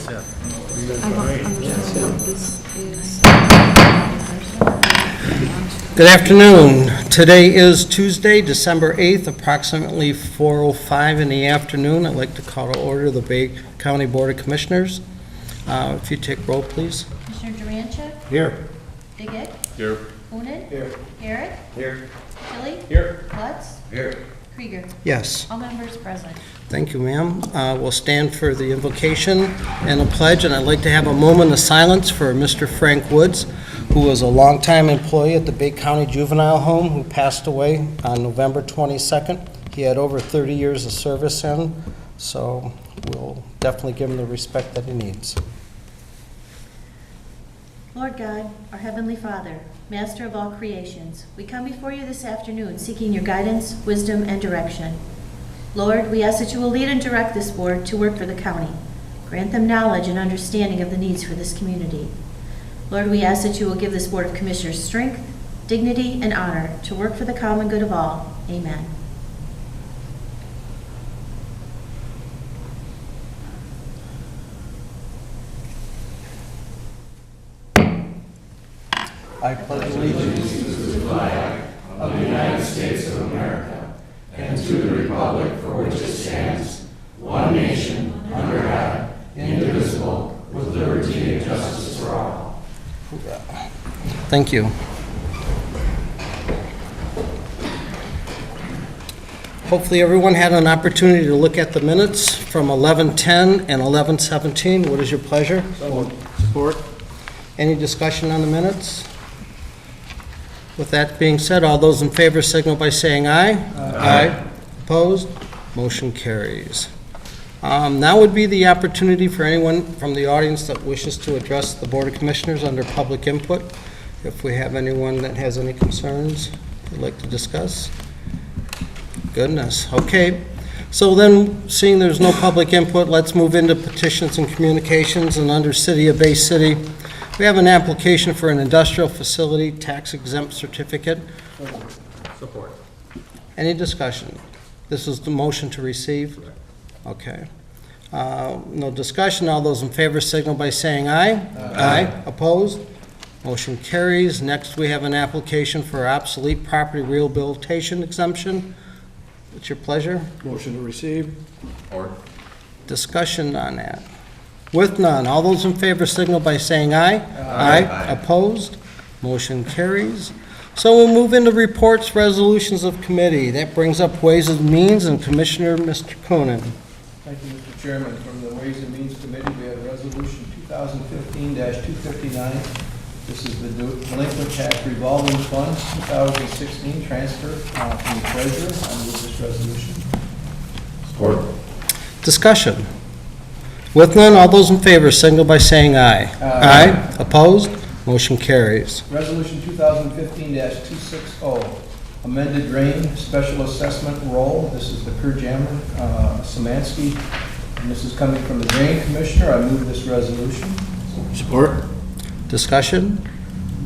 Good afternoon. Today is Tuesday, December 8th, approximately 4:05 in the afternoon. I'd like to call to order the Bay County Board of Commissioners. If you take roll, please. Commissioner Durancheck. Here. Diggett. Here. Coonan. Here. Garrett. Here. Tilly. Here. Lutz. Here. Krieger. Yes. All members present. Thank you, ma'am. We'll stand for the invocation and a pledge, and I'd like to have a moment of silence for Mr. Frank Woods, who was a longtime employee at the Bay County Juvenile Home, who passed away on November 22nd. He had over 30 years of service in, so we'll definitely give him the respect that he needs. Lord God, our Heavenly Father, Master of all creations, we come before you this afternoon seeking your guidance, wisdom, and direction. Lord, we ask that you will lead and direct this board to work for the county. Grant them knowledge and understanding of the needs for this community. Lord, we ask that you will give this Board of Commissioners strength, dignity, and honor to work for the common good of all. Amen. I pledge allegiance to the flag of the United States of America and to the republic for which it stands, one nation, under God, indivisible, with liberty and justice for all. Thank you. Hopefully everyone had an opportunity to look at the minutes from 11:10 and 11:17. What is your pleasure? Support. Any discussion on the minutes? With that being said, all those in favor signal by saying aye. Aye. Opposed? Motion carries. Now would be the opportunity for anyone from the audience that wishes to address the Board of Commissioners under public input. If we have anyone that has any concerns they'd like to discuss. Goodness. Okay. So then, seeing there's no public input, let's move into petitions and communications. And under City of Bay City, we have an application for an industrial facility tax exempt certificate. Support. Any discussion? This is the motion to receive? Okay. No discussion. All those in favor signal by saying aye. Aye. Opposed? Motion carries. Next, we have an application for obsolete property rehabilitation exemption. What's your pleasure? Motion to receive. Or. Discussion on that. With none, all those in favor signal by saying aye. Aye. Opposed? Motion carries. So we'll move into reports, resolutions of committee. That brings up Ways and Means, and Commissioner Mr. Coonan. Thank you, Mr. Chairman. From the Ways and Means Committee, we have Resolution 2015-259. This is the Delinquent Tax Revolving Fund 2016 transfer from the treasurer. I move this resolution. Support. Discussion. With none, all those in favor signal by saying aye. Aye. Opposed? Motion carries. Resolution 2015-260, amended drain special assessment roll. This is the Kurjammer Samansky, and this is coming from the Drain Commissioner. I move this resolution. Support. Discussion.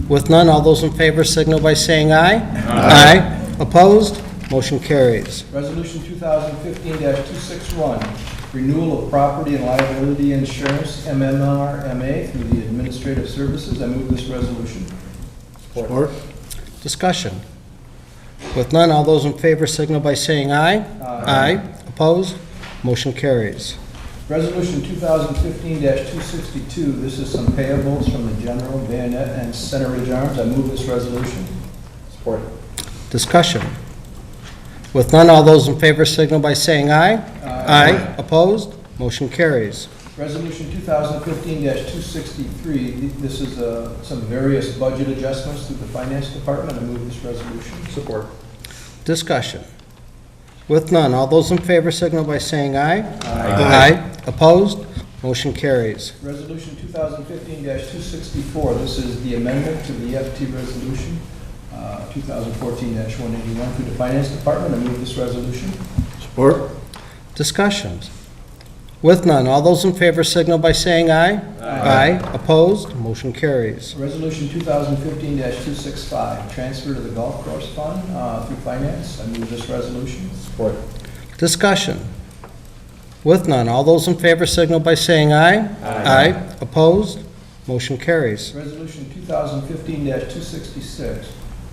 With none, all those in favor signal by saying aye. Aye. Opposed? Motion carries. Resolution 2015-261, renewal of property and liability insurance, MMRMA, through the Administrative Services. I move this resolution. Support. Discussion. With none, all those in favor signal by saying aye. Aye. Opposed? Motion carries. Resolution 2015-262, this is some payables from the General, Bayonet, and Center Ridge Arms. I move this resolution. Support. Discussion. With none, all those in favor signal by saying aye. Aye. Opposed? Motion carries. Resolution 2015-263, this is some various budget adjustments through the Finance Department. I move this resolution. Support. Discussion. With none, all those in favor signal by saying aye. Aye. Opposed? Motion carries. Resolution 2015-264, this is the amendment to the EFT resolution, 2014-181 through the Finance Department. I move this resolution. Support. Discussions. With none, all those in favor signal by saying aye. Aye. Opposed? Motion carries. Resolution 2015-265, transfer to the Golf Course Fund through Finance. I move this resolution. Support. Discussion. With none, all those in favor signal by saying aye. Aye. Opposed? Motion carries. Resolution 2015-266,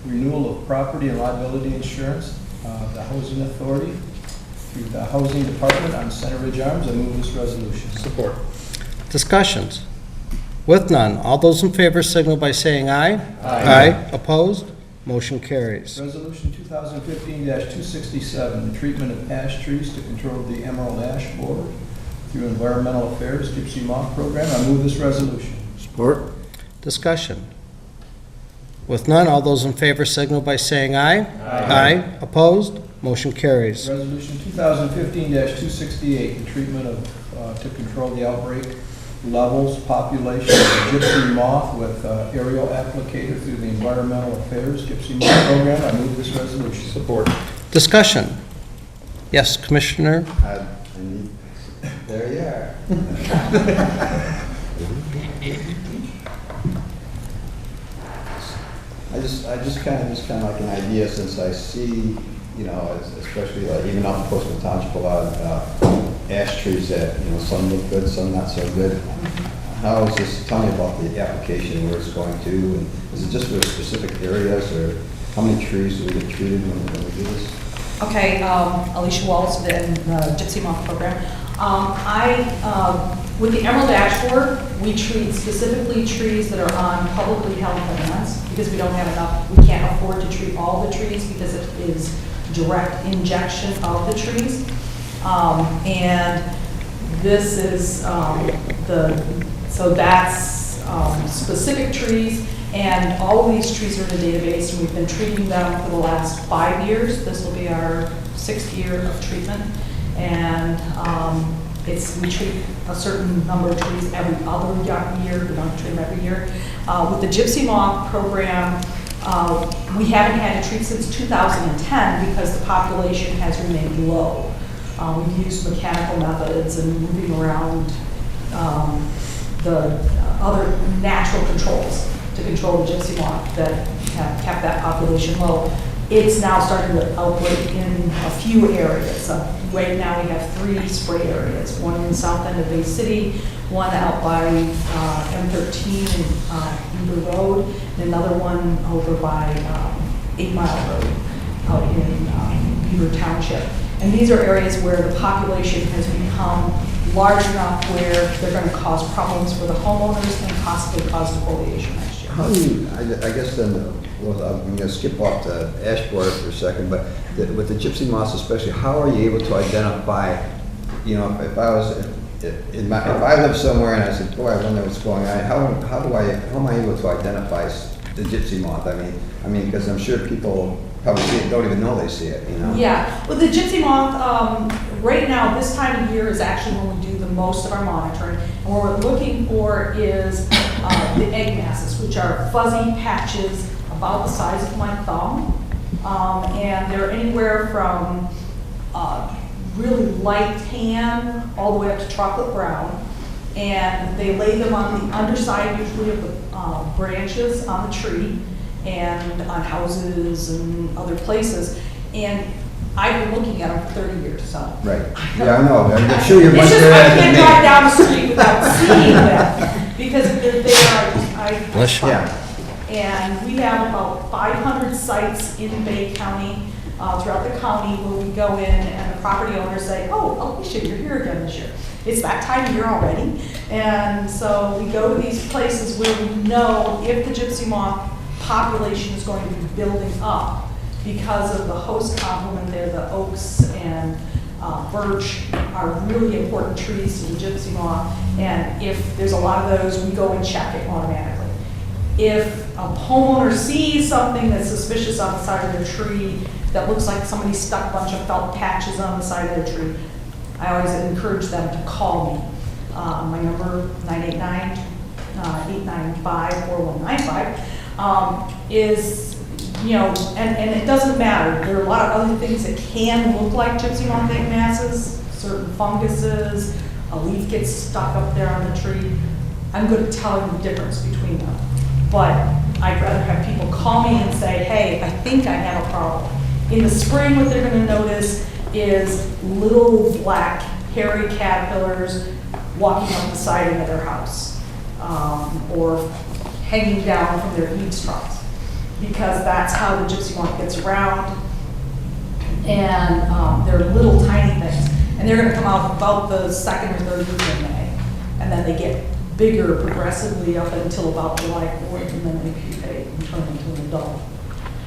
renewal of property and liability insurance, the Housing Authority through the Housing Department on Center Ridge Arms. I move this resolution. Support. Discussions? With none, all those in favor signal by saying aye. Aye. Opposed? Motion carries. Resolution 2015-267, the treatment of ash trees to control the emerald ash borer through Environmental Affairs Gypsy Moth Program. I move this resolution. Support. Discussion? With none, all those in favor signal by saying aye. Aye. Opposed? Motion carries. Resolution 2015-268, the treatment of, to control the outbreak levels, population of the gypsy moth with aerial applicator through the Environmental Affairs Gypsy Moth Program. I move this resolution. Support. Discussion? Yes, Commissioner? There you are. I just kind of like an idea, since I see, especially like even out in Portsmouth Township, a lot of ash trees that, some look good, some not so good. How is this, tell me about the application, where it's going to, and is it just for specific areas, or how many trees do we get treated when we do this? Okay, Alicia Walls, the Gypsy Moth Program. With the Emerald Ash Borer, we treat specifically trees that are on publicly held lands, because we don't have enough, we can't afford to treat all the trees because it is direct injection of the trees. And this is so that's specific trees, and all of these trees are in a database, and we've been treating them for the last 5 years. This will be our 6th year of treatment, and we treat a certain number of trees every other year. We don't treat them every year. With the Gypsy Moth Program, we haven't had to treat since 2010 because the population has remained low. We've used mechanical methods and moving around the other natural controls to control the gypsy moth that have kept that population low. It's now starting to outbreak in a few areas. Right now we have 3 spray areas, one in south end of Bay City, one out by M13 and Beaver Road, and another one over by 8 Mile Road out in Beaver Township. And these are areas where the population has become large enough where they're going to cause problems for the homeowners and possibly cause defoliation next year. How do you, I guess then, well, I'm going to skip off the ash borer for a second, but with the gypsy moths especially, how are you able to identify, if I live somewhere and I said, boy, I wonder what's going on, how am I able to identify the gypsy moth? I mean, because I'm sure people probably see it, don't even know they see it, Yeah, well, the gypsy moth, right now, this time of year is actually when we do the most of our monitoring. And what we're looking for is the egg masses, which are fuzzy patches about the size of my thumb. And they're anywhere from really light tan all the way up to chocolate brown. And they lay them on the underside usually of the branches on the tree and on houses and other places. And I've been looking at them for 30 years, so. Right. Yeah, I know. I'm sure you're much It's just, better I at it can't than drive me. down the street without seeing them, because they are, Bless you. Yeah. and we have about 500 sites in Bay County, throughout the county, where we go in and the property owners say, oh, Alicia, you're here again this year. It's that time of year already. And so we go to these places where we know if the gypsy moth population is going to be building up because of the host complement there. The oaks and birch are really important trees to the gypsy moth, and if there's a lot of those, we go and check it automatically. If a homeowner sees something that's suspicious on the side of their tree that looks like somebody stuck a bunch of felt patches on the side of their tree, I always encourage them to call me. My number, 989-895-4195, is, and it doesn't matter. There are a lot of other things that can look like gypsy moth egg masses, certain funguses, a leaf gets stuck up there on the tree. I'm good at telling the difference between them. But I'd rather have people call me and say, hey, I think I have a problem. In the spring, what they're going to notice is little black hairy caterpillars walking up the siding of their house, or hanging down from their eaves troughs, because that's how the gypsy moth gets around. And they're little tiny things, and they're going to come out about the second or third week in May, and then they get bigger progressively up until about July 4th, and then they pupate and turn into an adult.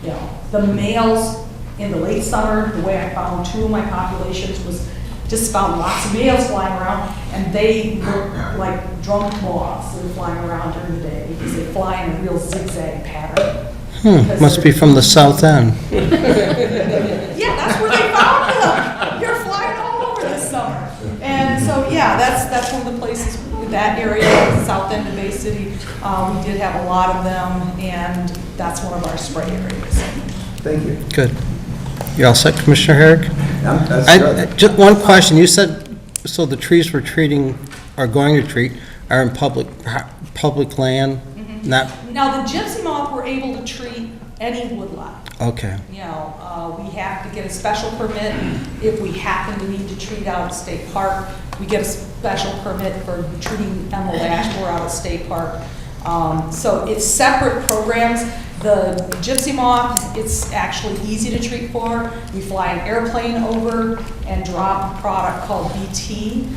You know, the males in the late summer, the way I found two of my populations was just found lots of males flying around, and they look like drunk moths that are flying around during the day because they fly in a real zigzag pattern. Must be from the south end. Yeah, that's where they found them. You're flying all over this summer. And so, yeah, that's one of the places, that area, the south end of Bay City, we did have a lot of them, and that's one of our spray areas. Thank you. Good. You all set, Commissioner Herrick? Yeah, that's good. Just one question. You said, so the trees we're treating, are going to treat, are in public land, not, Now, the gypsy moth, we're able to treat any woodlot. okay. You know, we have to get a special permit if we happen to need to treat out at State Park. We get a special permit for treating emerald ash borer out at State Park. So it's separate programs. The gypsy moth, it's actually easy to treat for. We fly an airplane over and drop a product called BT.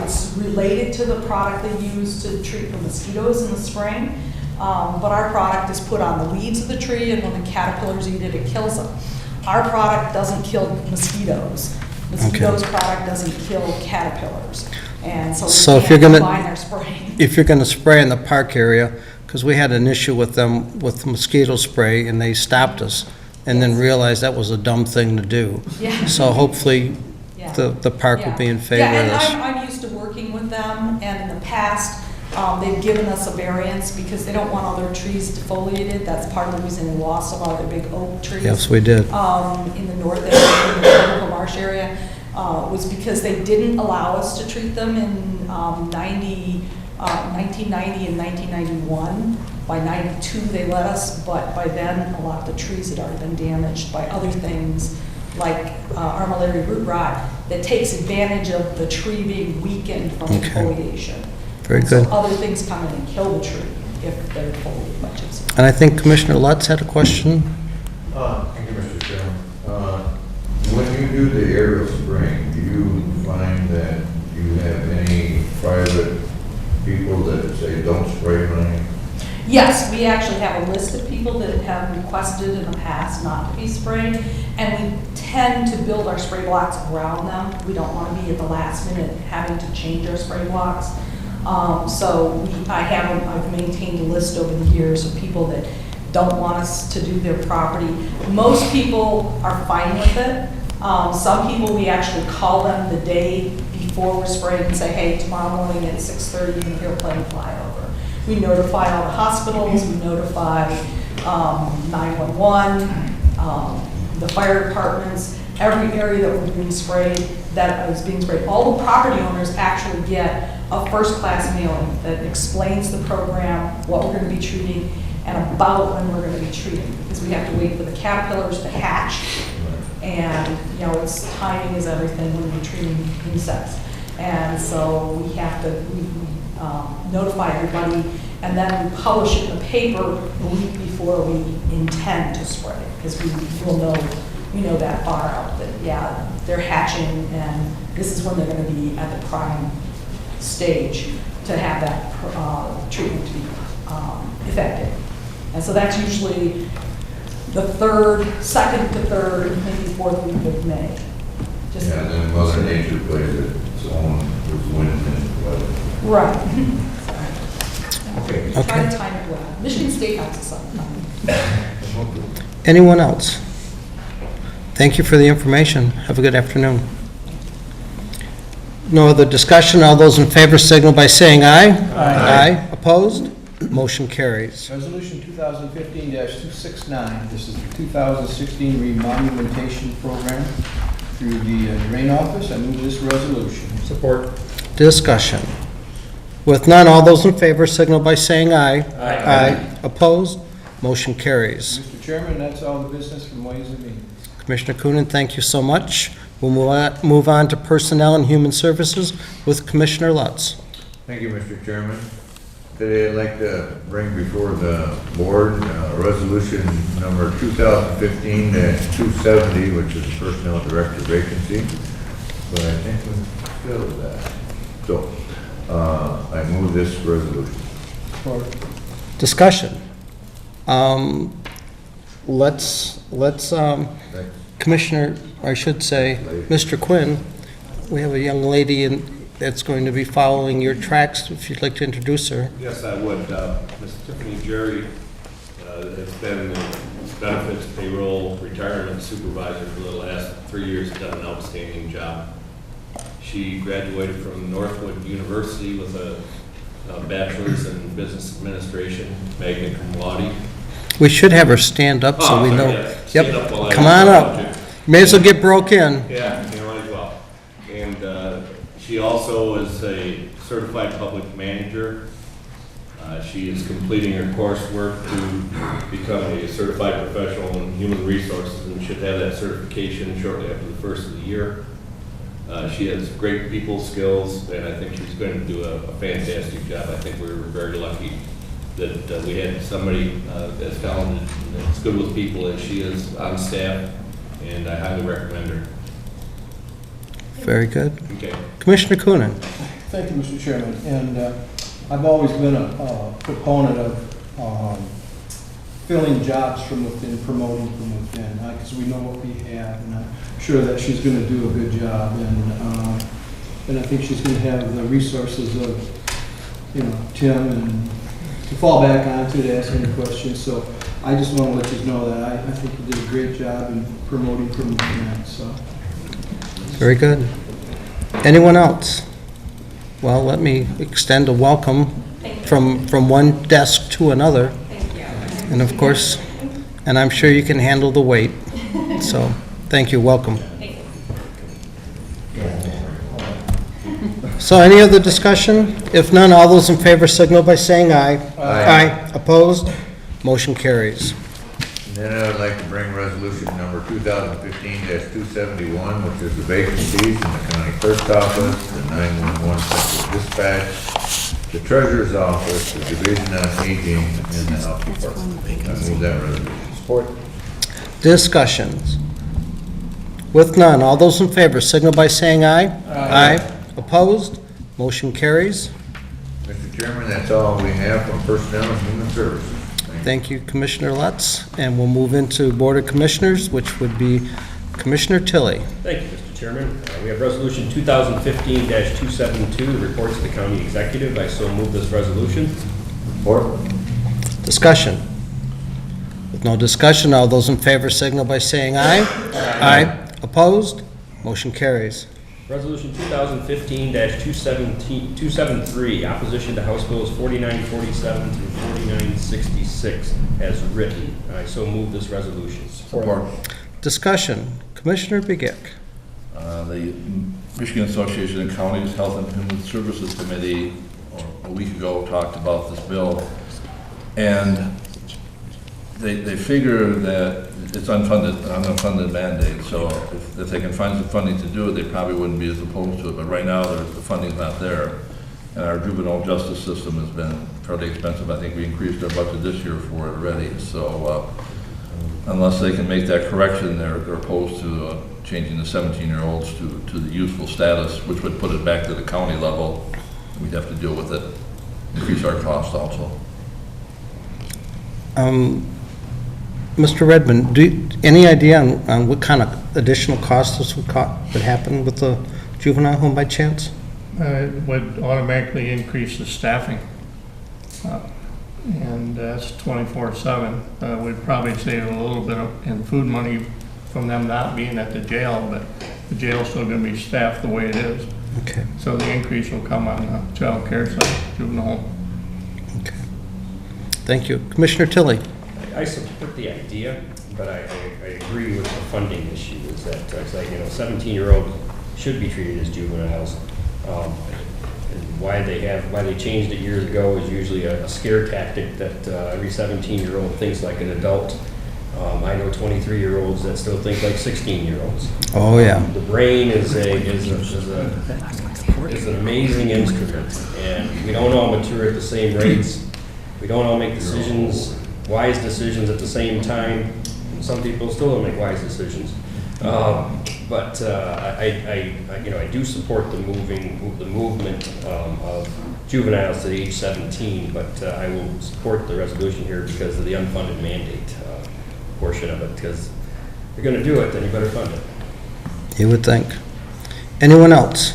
It's related to the product they use to treat for mosquitoes in the spring. But our product is put on the leaves of the tree, and when the caterpillars eat it, it kills them. Our product doesn't kill mosquitoes. Mosquitoes' product doesn't kill caterpillars. And so So we if you're can't gonna- combine our spraying. If you're going to spray in the park area, because we had an issue with them with mosquito spray, and they stopped us, and then realized that was a dumb thing to do. Yeah. So hopefully, Yeah. the park will be in favor Yeah, of and this. I'm used to working with them, and in the past, they've given us a variance because they don't want all their trees defoliated. That's part of the reason we lost some of their big oak trees. Yes, we did. In the north, in the Tropical Marsh area, was because they didn't allow us to treat them in 1990 and 1991. By 92, they let us, but by then, a lot of the trees had already been damaged by other things, like armillary root rot, that takes advantage of the tree being weakened from Okay. defoliation. Very So good. other things come in and kill the tree if they're defoliated by gypsy. And I think Commissioner Lutz had a question. Thank you, Mr. Chairman. When you do the aerial spraying, do you find that you have any private people that say don't spray money? Yes, we actually have a list of people that have requested in the past not to be sprayed, and we tend to build our spray blocks around them. We don't want to be at the last minute having to change our spray blocks. I've maintained a list over the years of people that don't want us to do their property. Most people are fine with it. Some people, we actually call them the day before we're spraying and say, hey, tomorrow morning at 6:30, you can airplane fly over. We notify all the hospitals, we notify 911, the fire departments, every area that was being sprayed. All the property owners actually get a first-class mailing that explains the program, what we're going to be treating, and about when we're going to be treating, because we have to wait for the caterpillars to hatch, and, you know, timing is everything when we're treating insects. And so we have to notify everybody, and then we publish it in the paper the week before we intend to spray, because we know that far out that, yeah, they're hatching, and this is when they're going to be at the prime stage to have that treatment to be effective. And so that's usually the second to third, maybe fourth week of May. Just- Yeah, and then Mother Nature plays its own with wind and weather. Right. Okay. Try Okay. to time it well. Michigan State has something. Anyone else? Thank you for the information. Have a good afternoon. No other discussion. All those in favor signal by saying aye. Aye. Opposed? Motion carries. Resolution 2015-269, this is the 2016 remonumentation program through the Drain Office. I move this resolution. Support. Discussion. With none, all those in favor signal by saying aye. Aye. Opposed? Motion carries. Mr. Chairman, that's all the business from Ways and Means. Commissioner Coonan, thank you so much. We'll move on to Personnel and Human Services with Commissioner Lutz. Thank you, Mr. Chairman. Today, I'd like to bring before the board resolution number 2015-270, which is Personnel Director vacancy. But I think we filled that. So, I move this resolution. Support. Discussion. Let's Commissioner, I should say, Mr. Quinn, we have a young lady that's going to be following your tracks, if you'd like to introduce her. Yes, I would. Ms. Tiffany Jerry has been benefits, payroll, retirement supervisor for the last 3 years, done an outstanding job. She graduated from Northwood University with a bachelor's in business administration, magna cum laude. We should have her stand up so we know. Yeah. Stand up while I Come on talk up. to you. May as well get broke in. Yeah, you might as well. And she also is a certified public manager. She is completing her coursework to become a certified professional in human resources and should have that certification shortly after the first of the year. She has great people skills, and I think she's going to do a fantastic job. I think we're very lucky that we had somebody as talented and as good with people as she is on staff, and I highly recommend her. Very good. Okay. Commissioner Coonan. Thank you, Mr. Chairman. And I've always been a proponent of filling jobs from within, promoting from within, because we know what we have, and I'm sure that she's going to do a good job. And I think she's going to have the resources of, Tim and to fall back on to ask any questions. So I just want to let you know that I think you did a great job in promoting from within. So. Very good. Anyone else? Well, let me extend a welcome from one desk to another. Thank you. And of course, and I'm sure you can handle the weight. So, thank you, welcome. So any other discussion? If none, all those in favor signal by saying aye. Aye. Opposed? Motion carries. Then I would like to bring resolution number 2015-271, which is the vacancies in the county clerk's office, the 911 central dispatch, the treasurer's office, the division on aging, and the health department. I move that resolution. Support. Discussions. With none, all those in favor signal by saying aye. Aye. Opposed? Motion carries. Mr. Chairman, that's all we have from Personnel and Human Services. Thank you, Commissioner Lutz. And we'll move into Board of Commissioners, which would be Commissioner Tilley. Thank you, Mr. Chairman. We have Resolution 2015-272, the reports of the county executive. I so move this resolution. Support. Discussion. With no discussion, all those in favor signal by saying aye. Aye. Opposed? Motion carries. Resolution 2015-273, opposition to House Bills 4947 through 4966 as written. I so move this resolution. Support. Discussion. Commissioner Begic. The Michigan Association of Counties Health and Human Services Committee a week ago talked about this bill, and they figure that it's unfunded, an unfunded mandate, so if they can find some funding to do it, they probably wouldn't be as opposed to it, but right now, the funding's not there. And our juvenile justice system has been fairly expensive. I think we increased our budget this year for it already, so unless they can make that correction, they're opposed to changing the 17-year-olds to the youthful status, which would put it back to the county level. We'd have to deal with it, increase our cost also. Mr. Redmond, any idea on what kind of additional costs this would happen with the juvenile home by chance? It would automatically increase the staffing, and that's 24/7. We'd probably save a little bit in food money from them not being at the jail, but the jail's still going to be staffed the way it is. Okay. So the increase will come on the child care side, juvenile home. Okay. Thank you. Commissioner Tilley. I support the idea, but I agree with the funding issue, is that, it's like, 17-year-old should be treated as juveniles. And why they changed it years ago is usually a scare tactic that every 17-year-old thinks like an adult. I know 23-year-olds that still think like 16-year-olds. Oh, yeah. The brain is an amazing instrument, and we don't all mature at the same rates. We don't all make decisions, wise decisions at the same time. And some people still don't make wise decisions. But I do support the movement of juveniles to age 17, but I will support the resolution here because of the unfunded mandate portion of it. Because if you're going to do it, then you better fund it. You would think. Anyone else?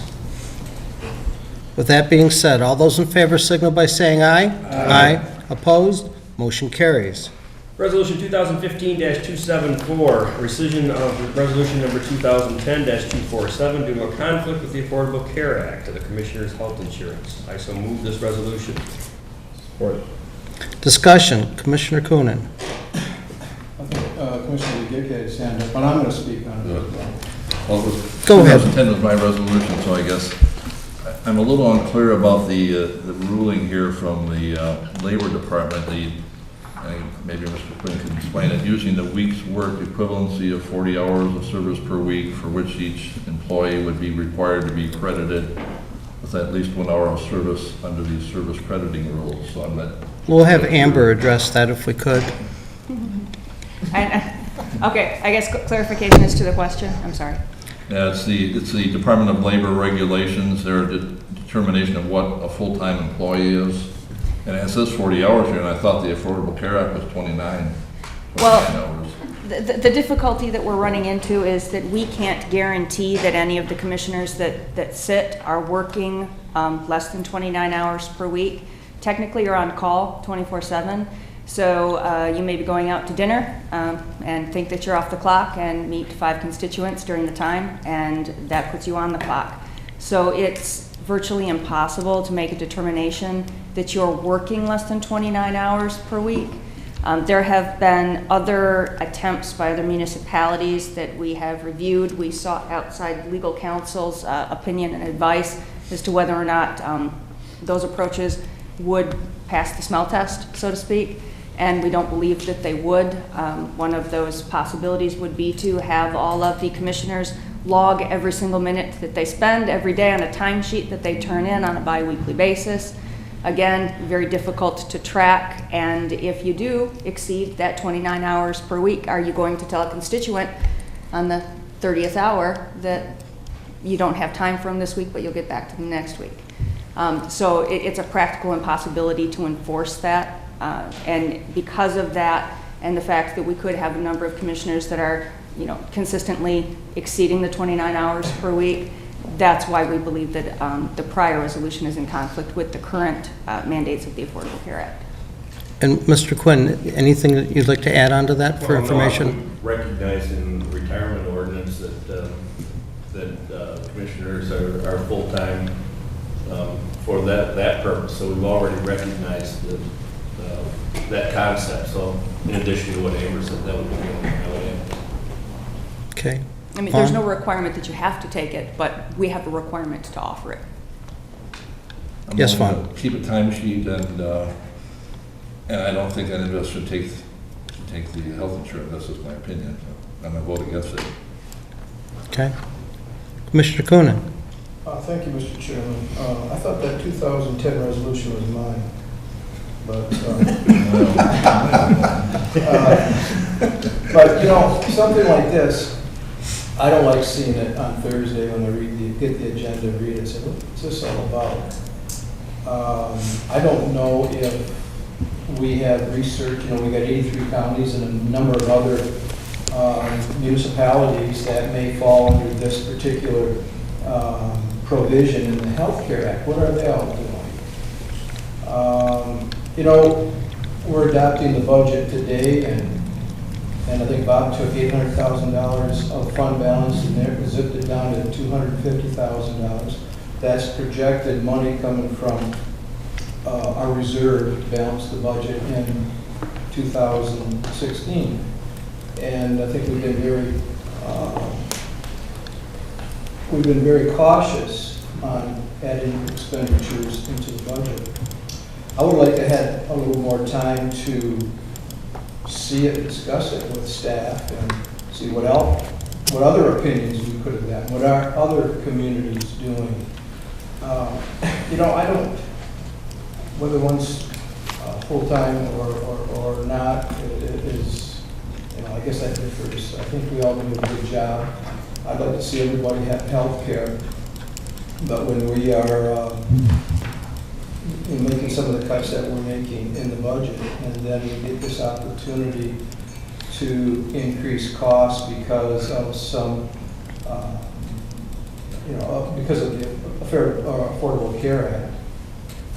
With that being said, all those in favor signal by saying aye. Aye. Opposed? Motion carries. Resolution 2015-274, rescission of resolution number 2010-247 due to a conflict with the Affordable Care Act of the Commissioners' Health Insurance. I so move this resolution. Support. Discussion. Commissioner Coonan. I think Commissioner Dick had his hand up, but I'm going to speak on it. Well, Go ahead. 2010 was my resolution, so I guess I'm a little unclear about the ruling here from the Labor Department. Maybe Mr. Quinn can explain it. Using the week's work equivalency of 40 hours of service per week for which each employee would be required to be credited with at least 1 hour of service under these service crediting rules. So I'm not. We'll have Amber address that if we could. Okay, I guess clarification as to the question. I'm sorry. It's the Department of Labor regulations, their determination of what a full-time employee is. And it says 40 hours here, and I thought the Affordable Care Act was 29 Well, hours. the difficulty that we're running into is that we can't guarantee that any of the commissioners that sit are working less than 29 hours per week. Technically, you're on call 24/7. So you may be going out to dinner and think that you're off the clock and meet 5 constituents during the time, and that puts you on the clock. So it's virtually impossible to make a determination that you're working less than 29 hours per week. There have been other attempts by other municipalities that we have reviewed. We sought outside legal counsel's opinion and advice as to whether or not those approaches would pass the smell test, so to speak. And we don't believe that they would. One of those possibilities would be to have all of the commissioners log every single minute that they spend every day on a timesheet that they turn in on a bi-weekly basis. Again, very difficult to track, and if you do exceed that 29 hours per week, are you going to tell a constituent on the 30th hour that you don't have time for them this week, but you'll get back to them next week? So it's a practical impossibility to enforce that. And because of that, and the fact that we could have a number of commissioners that are, consistently exceeding the 29 hours per week, that's why we believe that the prior resolution is in conflict with the current mandates of the Affordable Care Act. And Mr. Quinn, anything that you'd like to add on to that for information? No, recognize in the retirement ordinance that commissioners are full-time for that purpose. So we've already recognized that concept. So in addition to what Amber said, that would be the only way. Okay. I mean, there's no requirement that you have to take it, but we have a requirement to offer it. Yes, I'm going Fawn. to keep a timesheet, and I don't think any of us should take the health insurance. That's just my opinion. I'm going to vote against it. Okay. Commissioner Coonan. Thank you, Mr. Chairman. I thought that 2010 resolution was mine, but something like this, I don't like seeing it on Thursday when I get the agenda and read it. Say, what's this all about? I don't know if we have research. We got 83 counties and a number of other municipalities that may fall under this particular provision in the Health Care Act. What are they all doing? We're adopting the budget today, and I think Bob took $800,000 of fund balance and there zipped it down to $250,000. That's projected money coming from our reserve to balance the budget in 2016. And I think we've been very cautious on adding expenditures into the budget. I would like to have a little more time to see it, discuss it with staff, and see what else, what other opinions we could have gotten, what are other communities doing. You know, I don't, whether one's full-time or not, it is, you know, I guess that differs. I think we all do a good job. I'd like to see everybody have health care, but when we are making some of the cuts that we're making in the budget, and then we get this opportunity to increase costs because of some, you know, because of the Affordable Care Act.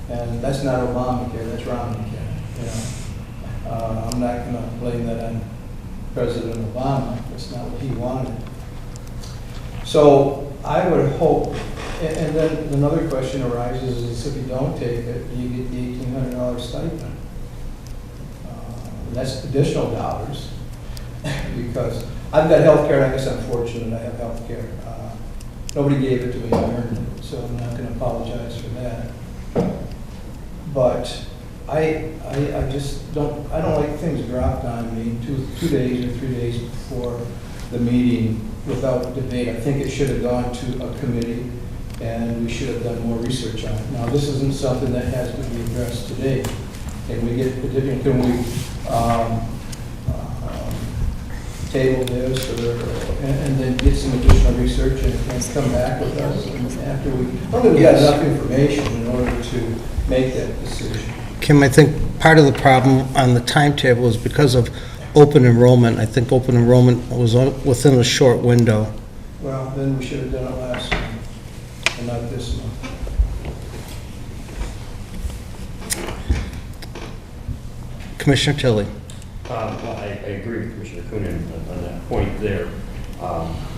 And that's not Obamacare, that's Romneycare, you know. I'm not going to blame that on President Obama. That's not what he wanted. So I would hope, and then another question arises is if you don't take it, you get the $1,800 stipend. And that's additional dollars because I've got health care, and I guess I'm fortunate I have health care. Nobody gave it to me, I earned it, so I'm not going to apologize for that. But I just don't like things dropped on me 2 days or 3 days before the meeting without debate. I think it should have gone to a committee and we should have done more research on it. Now, this isn't something that has to be addressed today. Can we table this and then get some additional research and come back with us after we got enough information in order to make that decision? Kim, I think part of the problem on the timetable is because of open enrollment. I think open enrollment was within a short window. Well, then we should have done it last month and not this month. Commissioner Tilley. Well, I agree with Commissioner Coonan on that point there.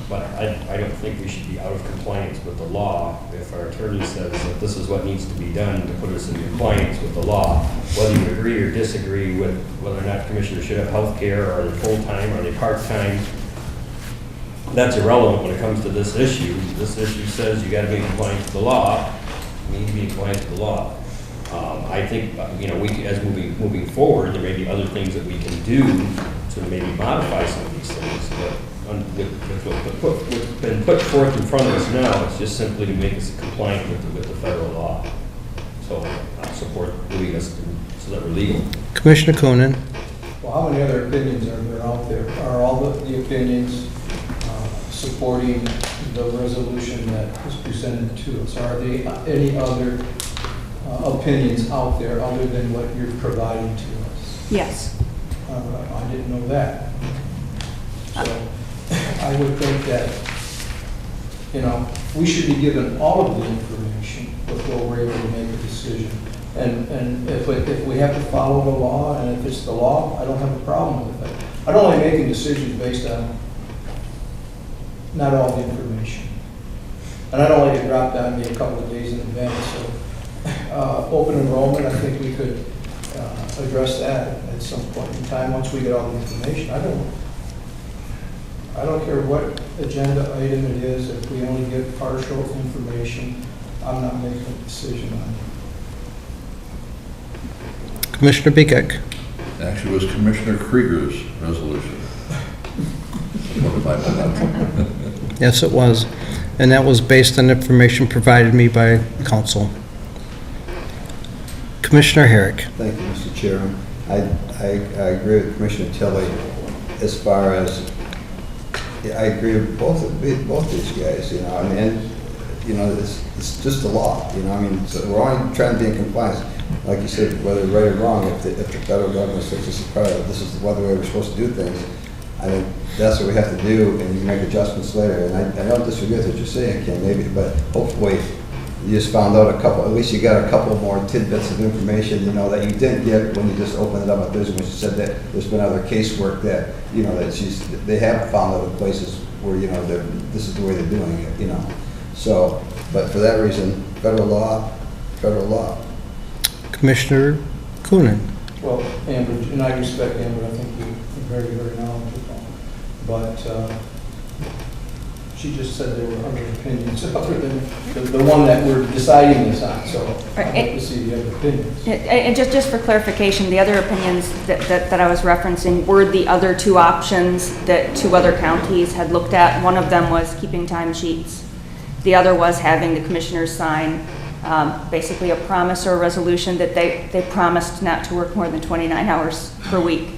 But I don't think we should be out of compliance with the law if our attorney says that this is what needs to be done to put us in compliance with the law. Whether you agree or disagree with whether or not commissioners should have health care, or are they full-time, are they part-time, that's irrelevant when it comes to this issue. This issue says you got to be in compliance with the law. You need to be in compliance with the law. I think, you know, as moving forward, there may be other things that we can do to maybe modify some of these things. But what's been put forth in front of us now, it's just simply to make us compliant with the federal law. So I support moving us so that we're legal. Commissioner Coonan. Well, how many other opinions are there out there? Are all the opinions supporting the resolution that was presented to us? Are there any other opinions out there other than what you're providing to us? Yes. I didn't know that. So I would think that, you know, we should be given all of the information before we're able to make a decision. And if we have to follow the law, and if it's the law, I don't have a problem with it. I don't like making decisions based on not all the information. And I don't like it dropped on me a couple of days in advance. So open enrollment, I think we could address that at some point in time once we get all the information. I don't care what agenda item it is. If we only get partial information, I'm not making a decision on it. Commissioner Beekick. Actually, it was Commissioner Krieger's resolution. Yes, it was. And that was based on information provided me by council. Commissioner Herrick. Thank you, Mr. Chairman. I agree with Commissioner Tilley as far as, I agree with both these guys, you know, and you know, it's just the law, you know, I mean, so we're only trying to be in compliance. Like you said, whether right or wrong, if the federal government says this is the way we're supposed to do things, I think that's what we have to do, and you make adjustments later. And I don't disagree with what you're saying, Ken, maybe, but hopefully you just found out at least you got a couple more tidbits of information, you know, that you didn't get when you just opened it up at business. When you said that there's been other casework that, you know, that they have found other places where, you know, this is the way they're doing it, you know. So, but for that reason, federal law. Commissioner Coonan. Well, Amber, and I respect Amber, I think you're very, very knowledgeable. But She just said there were other opinions other than the one that we're deciding this on, so I'd like to see the other opinions. And just for clarification, the other opinions that I was referencing were the other two options that two other counties had looked at. One of them was keeping timesheets. The other was having the commissioners sign basically a promise or a resolution that they promised not to work more than 29 hours per week.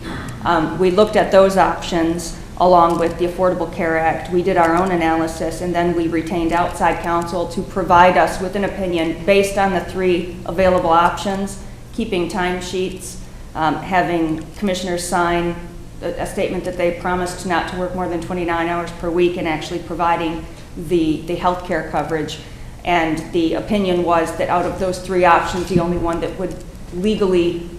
We looked at those options along with the Affordable Care Act. We did our own analysis, and then we retained outside counsel to provide us with an opinion based on the three available options: keeping timesheets, having commissioners sign a statement that they promised not to work more than 29 hours per week, and actually providing the health care coverage. And the opinion was that out of those three options, the only one that would legally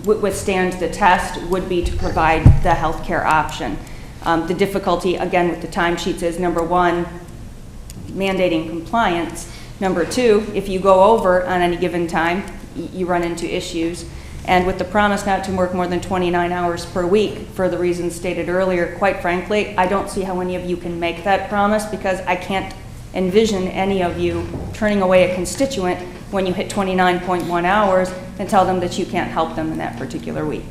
withstand the test would be to provide the health care option. The difficulty, again, with the timesheets is, number one, mandating compliance. Number two, if you go over on any given time, you run into issues. And with the promise not to work more than 29 hours per week, for the reasons stated earlier, quite frankly, I don't see how any of you can make that promise, because I can't envision any of you turning away a constituent when you hit 29.1 hours and tell them that you can't help them in that particular week.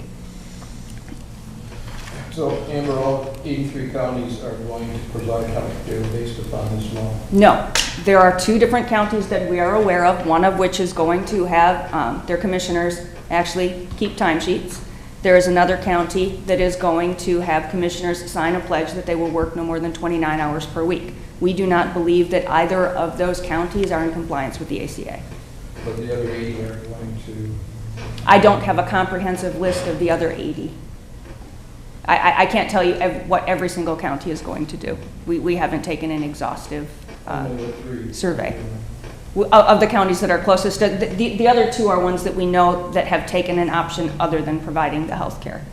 So, Amber, all 83 counties are going to provide health care based upon this law? No, there are two different counties that we are aware of, one of which is going to have their commissioners actually keep timesheets. There is another county that is going to have commissioners sign a pledge that they will work no more than 29 hours per week. We do not believe that either of those counties are in compliance with the ACA. But the other 80 are going to... I don't have a comprehensive list of the other 80. I can't tell you what every single county is going to do. We haven't taken an exhaustive survey of the counties that are closest. The other two are ones that we know that have taken an option other than providing the health care,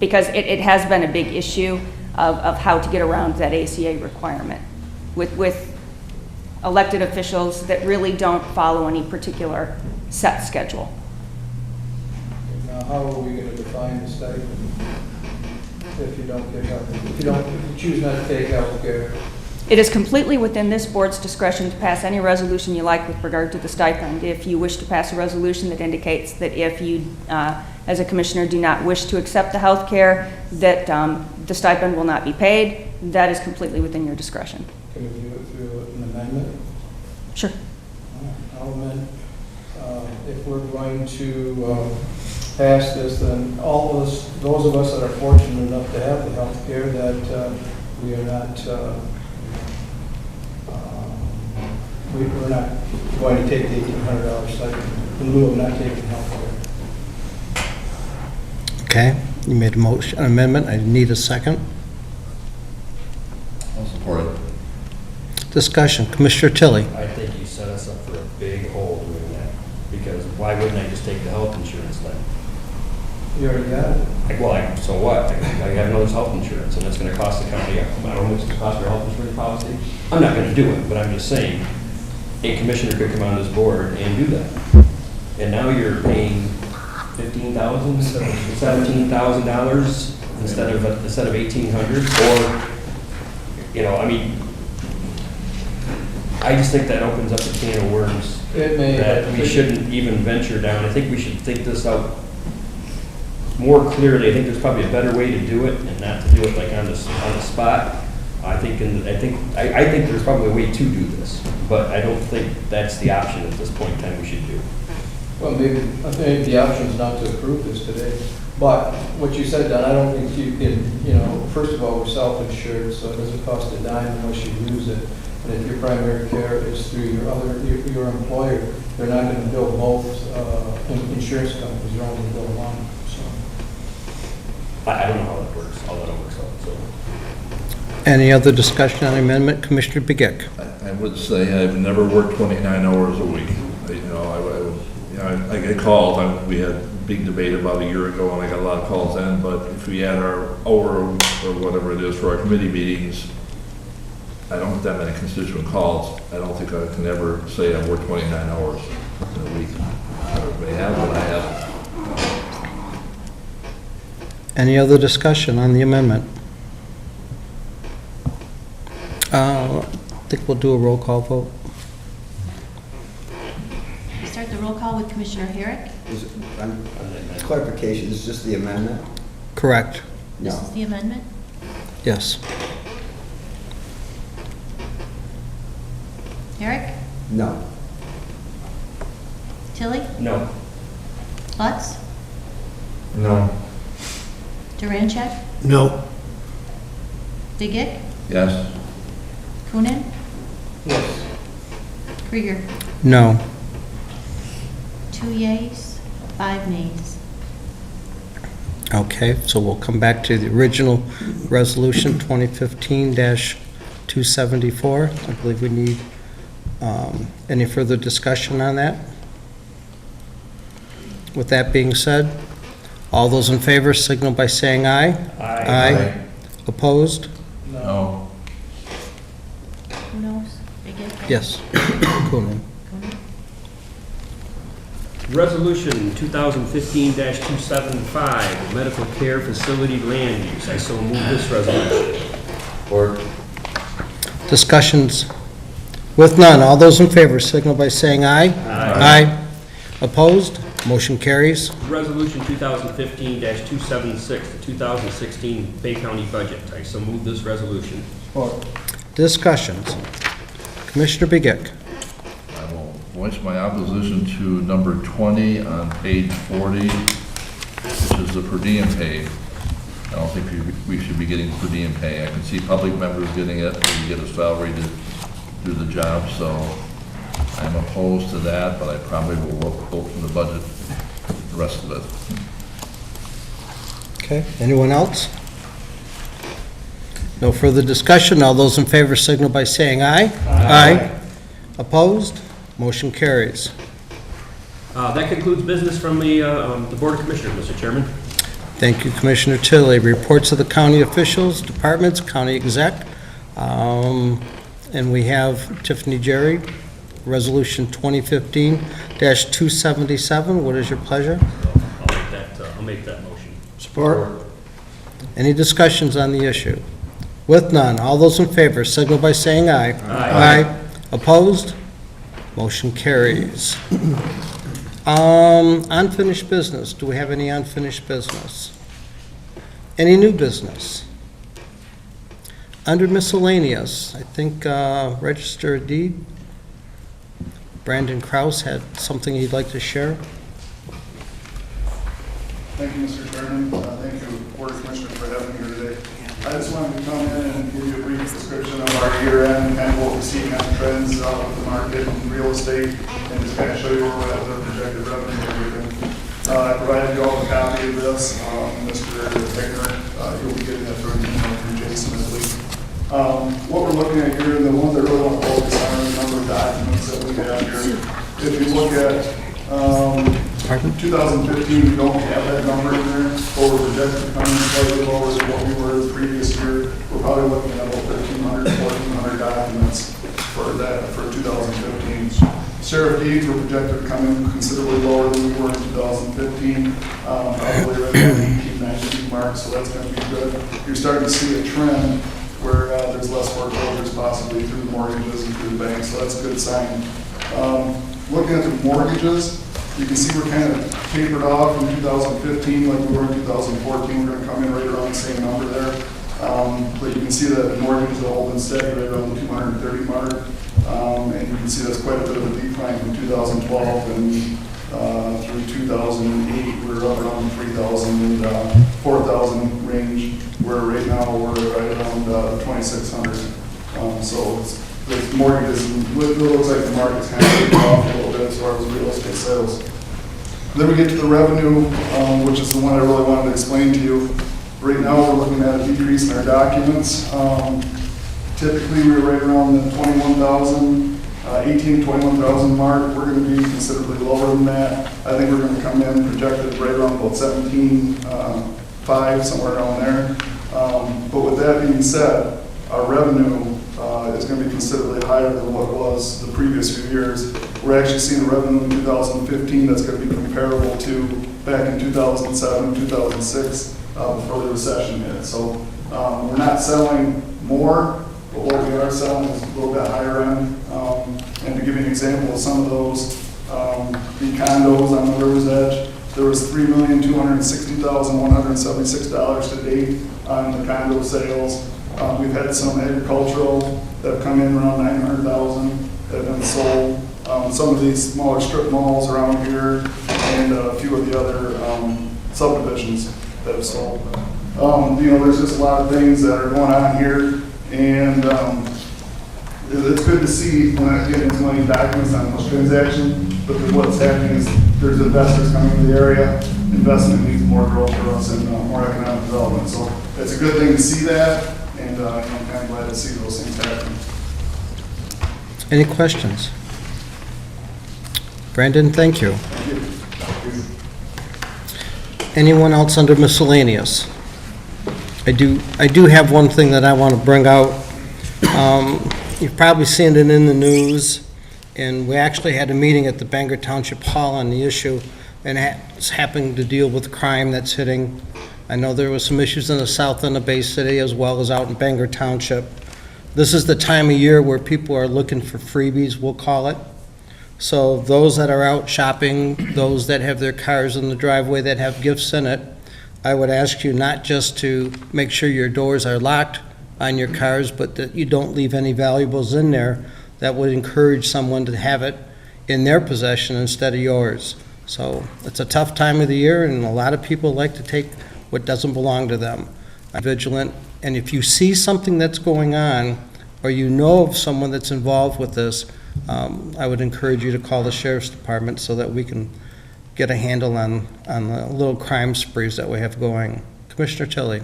because it has been a big issue of how to get around that ACA requirement with elected officials that really don't follow any particular set schedule. Now, how are we going to define the stipend if you don't get health? If you choose not to take health care? It is completely within this board's discretion to pass any resolution you like with regard to the stipend. If you wish to pass a resolution that indicates that if you, as a commissioner, do not wish to accept the health care, that the stipend will not be paid, that is completely within your discretion. Can we do it through an amendment? Sure. I'll amend. If we're going to pass this, then all of us, those of us that are fortunate enough to have the health care, that we are not, we're not going to take the $1,800 stipend in lieu of not taking health care. Okay, you made a motion, an amendment. I need a second. I'll support it. Discussion. Commissioner Tilly. I think you set us up for a big hole doing that, because why wouldn't I just take the health insurance then? You already got it? So what? I have another health insurance, and it's gonna cost the county, I don't know what's gonna cost our health insurance policy. I'm not gonna do it, but I'm just saying, a commissioner could come on this board and do that. And now you're paying $15,000, $17,000 instead of $1,800, or, I mean, I just think that opens up a can of worms It may. that we shouldn't even venture down. I think we should think this out more clearly. I think there's probably a better way to do it, and not to do it like on the spot. I think there's probably a way to do this, but I don't think that's the option at this point in time we should do. Well, maybe, I think the option is not to approve this today. But what you said, Don, I don't think you can, first of all, we're self-insured, so it doesn't cost a dime unless you use it. And if your primary care is through your employer, they're not going to bill both insurance companies, they're only going to bill one. So I don't know how that works, how that works out, so. Any other discussion on the amendment? Commissioner Begic. I would say I've never worked 29 hours a week. I get called. We had a big debate about a year ago, and I got a lot of calls then. But if we add our hour or whatever it is for our committee meetings, I don't get that many constituent calls. I don't think I can ever say I work 29 hours in a week. Everybody has what I have. Any other discussion on the amendment? think we'll do a roll call vote. We start the roll call with Commissioner Herrick. Clarification, is this the amendment? Correct. This is the amendment. Yes. Herrick? No. Tilly? No. Lutz? No. Durancheck? No. Begic? Yes. Coonan? Yes. Krieger? No. 2 yeas, 5 nays. Okay, so we'll come back to the original resolution 2015-274. I believe we need any further discussion on that. With that being said, all those in favor signal by saying aye. Aye. Opposed? No. Who knows? Begic? Yes. Coonan. Coonan? Resolution 2015-275, medical care facility land use. I so move this resolution. Support. Discussions? With none, all those in favor signal by saying aye. Aye. Opposed? Motion carries. Resolution 2015-276, the 2016 Bay County budget. I so move this resolution. Support. Discussions? Commissioner Begic. I will voice my opposition to number 20 on page 40, which is the per diem pay. I don't think we should be getting per diem pay. I can see public members getting it, we get a salary to do the job, so I'm opposed to that, but I probably will vote for the budget, the rest of it. Okay, anyone else? No further discussion. All those in favor signal by saying aye. Aye. Opposed? Motion carries. That concludes business from the Board of Commissioners, Mr. Chairman. Thank you, Commissioner Tilly. Reports of the county officials, departments, county exec. And we have Tiffany Jerry, Resolution 2015-277. What is your pleasure? I'll make that motion. Support. Any discussions on the issue? With none, all those in favor signal by saying aye. Aye. Opposed? Motion carries. Unfinished business. Do we have any unfinished business? Any new business? Under miscellaneous, I think register a deed. Brandon Kraus had something he'd like to share. Thank you, Mr. Chairman. Thank you, Board of Commissioners, for having me here today. I just wanted to come in and give you a brief description of our year-end and what we see kind of trends with the market and real estate, and just kind of show you where we're at with our projected revenue and everything. I provided you all a copy of this. Mr. Hickner, you'll be getting that through an email from Jason this week. What we're looking at here, and the ones I really want to focus on are the number of documents that we have here. If you look at 2015, we don't have that number in there, but we're projected to come in slightly lower than what we were the previous year. We're probably looking at about 1,300, 1,400 documents for that for 2015. Sheriff deeds were projected to come in considerably lower than we were in 2015, probably right around the 18, 19 mark, so that's going to be good. You're starting to see a trend where there's less foreclosures possibly through the mortgages and through the banks, so that's a good sign. Looking at the mortgages, you can see we're kind of tapered off in 2015 like we were in 2014. We're going to come in right around the same number there. But you can see that the mortgages are holding steady right around the 230 mark. And you can see that's quite a bit of a decline from 2012 and through 2008. We were up around 3,000 and 4,000 range, where right now we're right around 2,600. So the mortgages, it looks like the market's kind of taken off a little bit as far as real estate sales. Then we get to the revenue, which is the one I really wanted to explain to you. Right now, we're looking at a decrease in our documents. Typically, we were right around the 18,000 to 21,000 mark. We're going to be considerably lower than that. I think we're going to come in projected right around about 17,500, somewhere around there. But with that being said, our revenue is going to be considerably higher than what it was the previous few years. We're actually seeing a revenue in 2015 that's going to be comparable to back in 2007, 2006, before the recession hit. So we're not selling more, but what we are selling is a little bit higher end. And to give you an example of some of those, the condos on the River's Edge, there was $3,260,176 to date on the condo sales. We've had some agricultural that have come in around $900,000 that have been sold. Some of these smaller strip malls around here and a few of the other subdivisions that have sold. There's just a lot of things that are going on here, and it's good to see when I get into any documents on those transactions, but what's happening is there's investors coming to the area. Investment means more growth for us and more economic development. So it's a good thing to see that, and I'm kind of glad to see those things happen. Any questions? Brandon, thank you. Anyone else under miscellaneous? I do have one thing that I want to bring out. You've probably seen it in the news, and we actually had a meeting at the Bangor Township Hall on the issue, and it's happening to deal with crime that's hitting. I know there was some issues in the south end of Bay City as well as out in Bangor Township. This is the time of year where people are looking for freebies, we'll call it. So those that are out shopping, those that have their cars in the driveway that have gifts in it, I would ask you not just to make sure your doors are locked on your cars, but that you don't leave any valuables in there that would encourage someone to have it in their possession instead of yours. So it's a tough time of the year, and a lot of people like to take what doesn't belong to them. I'm vigilant, and if you see something that's going on, or you know of someone that's involved with this, I would encourage you to call the Sheriff's Department so that we can get a handle on the little crime sprees that we have going. Commissioner Tilley.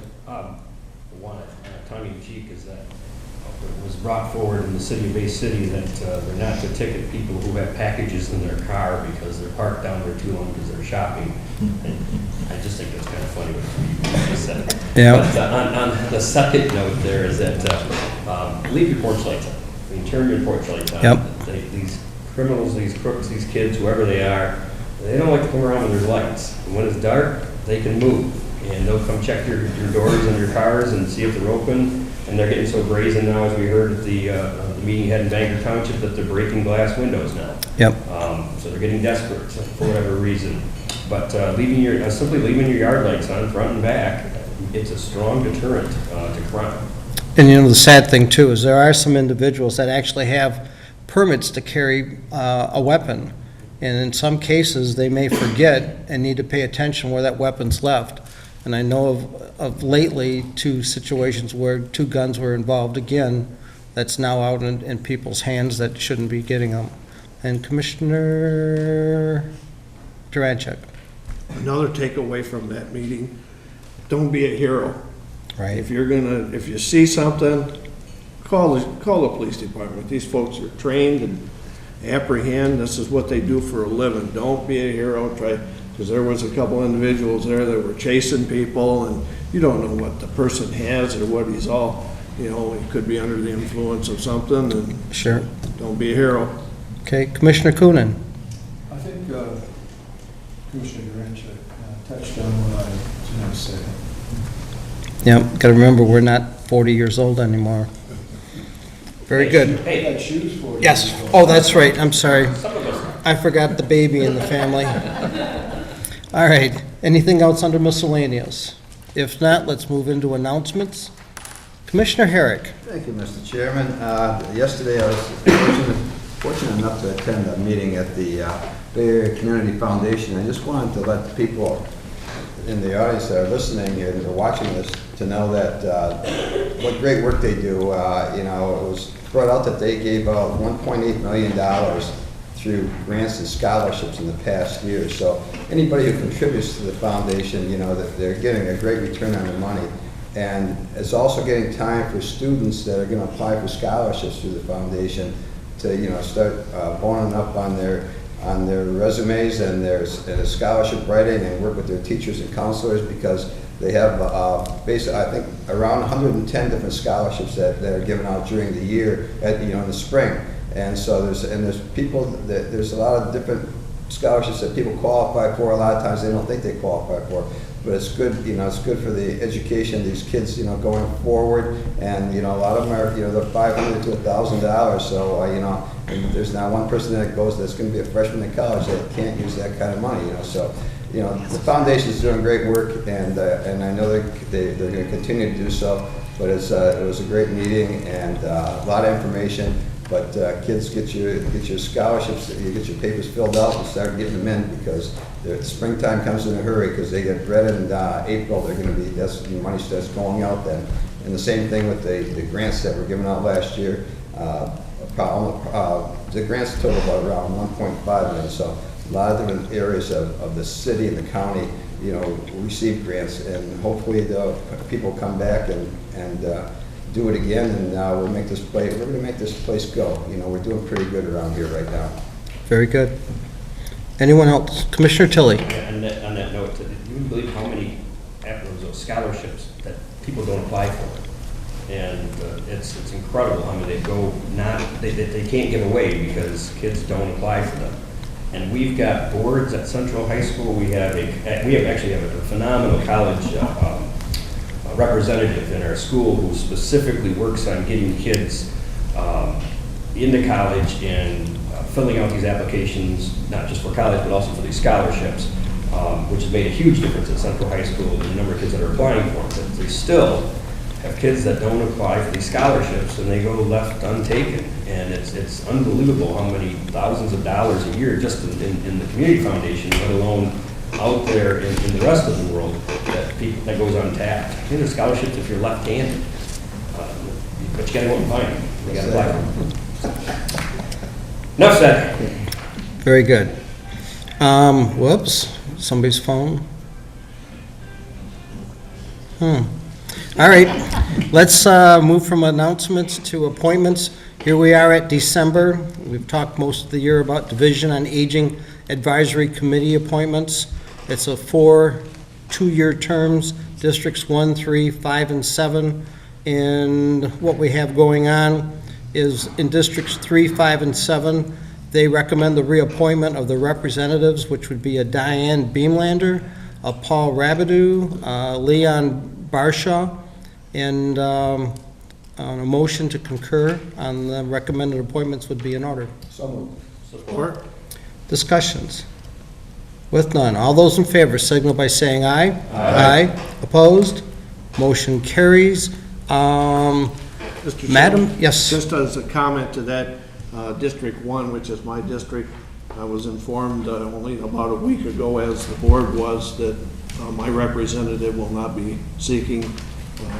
One tongue-in-cheek is that it was brought forward in the city of Bay City that they're not to ticket people who have packages in their car because they're parked down there too long because they're shopping. And I just think that's kind of funny what you just said. Yeah. But on the second note there is that leave your porch lights on. I mean, turn your porch lights on. Yep. These criminals, these crooks, these kids, whoever they are, they don't like to come around when there's lights. And when it's dark, they can move. And they'll come check your doors and your cars and see if they're open. And they're getting so brazen now, as we heard at the meeting you had in Bangor Township, that they're breaking glass windows now. Yep. So they're getting desperate for whatever reason. But simply leaving your yard lights on, front and back, it's a strong deterrent to crime. And the sad thing too is there are some individuals that actually have permits to carry a weapon. And in some cases, they may forget and need to pay attention where that weapon's left. And I know of lately 2 situations where 2 guns were involved again, that's now out in people's hands that shouldn't be getting them. And Commissioner Durancheck. Another takeaway from that meeting, don't be a hero. Right. If you see something, call the police department. These folks are trained and apprehend. This is what they do for a living. Don't be a hero. Because there was a couple individuals there that were chasing people, and you don't know what the person has or what he's all, he could be under the influence of something, and Sure. don't be a hero. Okay, Commissioner Coonan. I think Commissioner Durancheck touched on what I was going to say. Yep, got to remember, we're not 40 years old anymore. Very good. I got shoes for you. Yes. Oh, that's right. I'm sorry. I forgot the baby in the family. All right. Anything else under miscellaneous? If not, let's move into announcements. Commissioner Herrick. Thank you, Mr. Chairman. Yesterday, I was fortunate enough to attend a meeting at the Bay Area Community Foundation. I just wanted to let the people in the audience that are listening here, that are watching this, to know that what great work they do. It was brought out that they gave out $1.8 million through grants and scholarships in the past year. So anybody who contributes to the foundation, that they're getting a great return on their money. And it's also getting time for students that are going to apply for scholarships through the foundation to, start boning up on their resumes and their scholarship writing, and work with their teachers and counselors, because they have basically, I think, around 110 different scholarships that are given out during the year in the spring. And so there's a lot of different scholarships that people qualify for. A lot of times they don't think they qualify for. but it's good, it's good for the education of these kids, going forward. And, a lot of them are, they're $500 to $1,000, so, and there's not one person that's going to be a freshman in college that can't use that kind of money, so. The foundation's doing great work, and I know they're going to continue to do so. But it was a great meeting and a lot of information. But kids, get your scholarships, you get your papers filled out and start getting them in, because the springtime comes in a hurry, because they get read in April. They're going to be, that's when money starts going out then. And the same thing with the grants that were given out last year. The grants total about around 1.5 million. So a lot of different areas of the city and the county, receive grants, and hopefully the people come back and do it again, and we're going to make this place go. We're doing pretty good around here right now. Very good. Anyone else? Commissioner Tilley? Yeah, on that note, do you believe how many those scholarships that people don't apply for? And it's incredible how many they can't give away because kids don't apply for them. And we've got boards at Central High School. We actually have a phenomenal college representative in our school who specifically works on getting kids into college and filling out these applications, not just for college, but also for these scholarships, which has made a huge difference at Central High School in the number of kids that are applying for them. But they still have kids that don't apply for these scholarships, and they go left untaken. And it's unbelievable how many thousands of dollars a year just in the community foundation, let alone out there in the rest of the world, that goes untapped. There's scholarships if you're left-handed, but you got to go and find them. You got to apply for them. Enough said. Very good. Whoops, somebody's phone. All right, let's move from announcements to appointments. Here we are at December. We've talked most of the year about Division on Aging Advisory Committee appointments. It's a 4 two-year terms, Districts 1, 3, 5, and 7. And what we have going on is in Districts 3, 5, and 7, they recommend the reappointment of the representatives, which would be a Diane Beamlander, a Paul Rabideau, Leon Barshaw, and on a motion to concur on the recommended appointments would be in order. So moved. Support. Discussions. With none, all those in favor signal by saying aye. Aye. Opposed? Motion carries. Mr. Madam, Chairman, yes. Just as a comment to that, District 1, which is my district, I was informed only about a week ago, as the board was, that my representative will not be seeking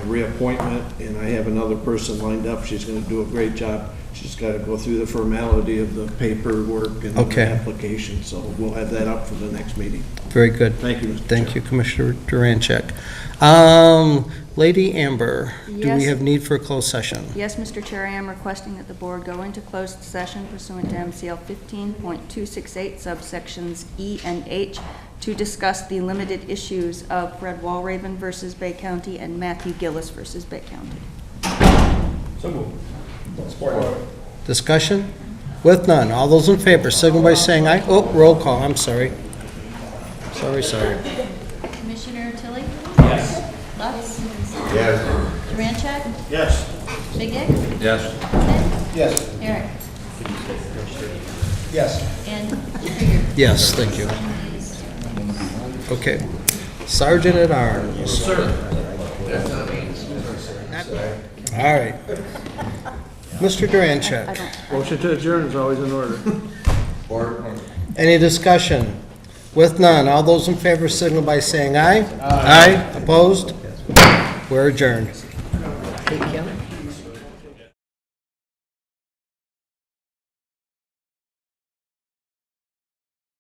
reappointment, and I have another person lined up. She's going to do a great job. She's got to go through the formality of the paperwork and the application, so we'll have that up for the next meeting. Very good. Thank you, Mr. Thank you, Commissioner Durancheck. Lady Amber, do we Yes. have need for a closed session? Yes, Mr. Chair, I am requesting that the board go into closed session pursuant to MCL 15.268 subsections E and H to discuss the limited issues of Fred Walraven versus Bay County and Matthew Gillis versus Bay County. So moved. Discussion? With none, all those in favor signal by saying aye. Oh, roll call, I'm sorry. Sorry. Commissioner Tilley? Yes. Lutz? Yes. Durancheck? Yes. Bigick? Yes. Schmidt? Yes. Eric? Yes. And Krieger? Yes, thank you. Okay. Sergeant at Arms. Sir. All right. Mr. Durancheck, Motion to adjourn is always in order. any discussion? With none, all those in favor signal by saying aye. Aye. Opposed? We're adjourned.